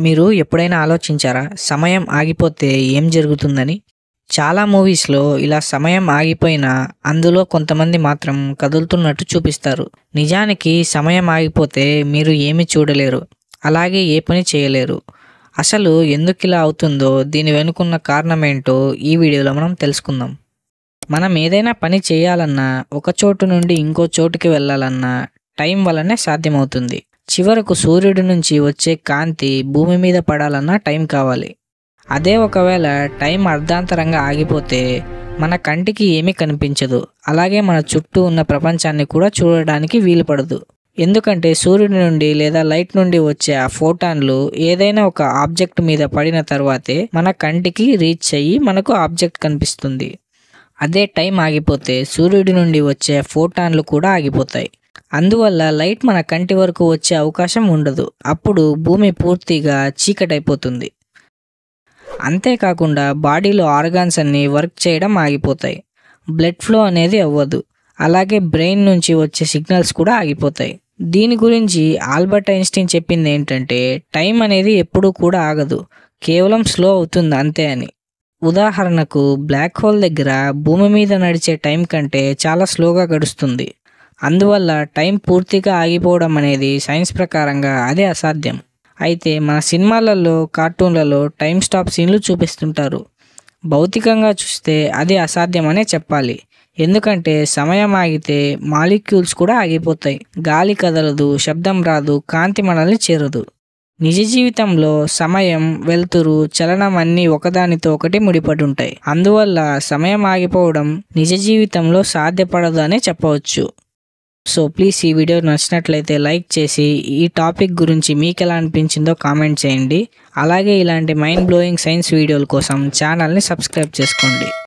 మీరు ఎప్పుడైనా ఆలోచించారా? సమయం ఆగిపోతే ఏం జరుగుతుందని? చాలా మూవీస్‌లో ఇలా సమయం ఆగిపోయినా అందులో కొంతమంది మాత్రం కదులుతున్నట్టు చూపిస్తారు. నిజానికి సమయం ఆగిపోతే మీరు ఏమీ చూడలేరు. అలాగే ఏ పని చేయలేరు. అసలు ఎందుకిలా అవుతుందో దీని వెనుకున్న కారణమేంటో ఈ వీడియోలో మనం తెలుసుకుందాం. మనం ఏదైనా పని చేయాలన్నా, ఒక చోటు నుండి ఇంకో చోటుకి వెళ్ళాలన్నా టైం వల్లనే సాధ్యమవుతుంది. చివరకు సూర్యుడి నుంచి వచ్చే కాంతి భూమి మీద పడాలన్నా టైం కావాలి. అదే ఒకవేళ టైం అర్ధాంతరంగా ఆగిపోతే మన కంటికి ఏమీ కనిపించదు. అలాగే మన చుట్టూ ఉన్న ప్రపంచాన్ని కూడా చూడడానికి వీలు పడదు. ఎందుకంటే సూర్యుడి నుండి లేదా లైట్ నుండి వచ్చే ఆ ఫోటాన్లు ఏదైనా ఒక ఆబ్జెక్ట్ మీద పడిన తర్వాతే మన కంటికి రీచ్ అయ్యి మనకు ఆబ్జెక్ట్ కనిపిస్తుంది. అదే టైం ఆగిపోతే సూర్యుడి నుండి వచ్చే ఫోటాన్లు కూడా ఆగిపోతాయి. అందువల్ల లైట్ మన కంటి వరకు వచ్చే అవకాశం ఉండదు. అప్పుడు భూమి పూర్తిగా చీకటైపోతుంది. అంతేకాకుండా బాడీలో ఆర్గాన్స్ అన్నీ వర్క్ చేయడం ఆగిపోతాయి. బ్లడ్ ఫ్లో అనేది అవ్వదు. అలాగే బ్రెయిన్ నుంచి వచ్చే సిగ్నల్స్ కూడా ఆగిపోతాయి. దీని గురించి ఆల్బర్ట్ ఐన్స్టీన్ చెప్పింది ఏంటంటే, టైం అనేది ఎప్పుడూ కూడా ఆగదు, కేవలం స్లో అవుతుంది అంతే అని. ఉదాహరణకు బ్లాక్ హోల్ దగ్గర భూమి మీద నడిచే టైం కంటే చాలా స్లోగా గడుస్తుంది. అందువల్ల టైం పూర్తిగా ఆగిపోవడం అనేది సైన్స్ ప్రకారంగా అదే అసాధ్యం. అయితే మన సినిమాలలో, కార్టూన్లలో టైం స్టాప్ సీన్లు చూపిస్తుంటారు. భౌతికంగా చూస్తే అది అసాధ్యమనే చెప్పాలి. ఎందుకంటే సమయం ఆగితే మాలిక్యూల్స్ కూడా ఆగిపోతాయి. గాలి కదలదు, శబ్దం రాదు, కాంతి మనల్ని చేరదు. నిజ జీవితంలో సమయం, వెలుతురు, చలనం అన్నీ ఒకదానితో ఒకటి ముడిపడి ఉంటాయి. అందువల్ల సమయం ఆగిపోవడం నిజ జీవితంలో సాధ్యపడదు అనే చెప్పవచ్చు. సో ప్లీజ్ ఈ వీడియో నచ్చినట్లయితే లైక్ చేసి ఈ టాపిక్ గురించి మీకు ఎలా అనిపించిందో కామెంట్ చేయండి. అలాగే ఇలాంటి మైండ్ బ్లోయింగ్ సైన్స్ వీడియోల కోసం ఛానల్ని సబ్స్క్రైబ్ చేసుకోండి.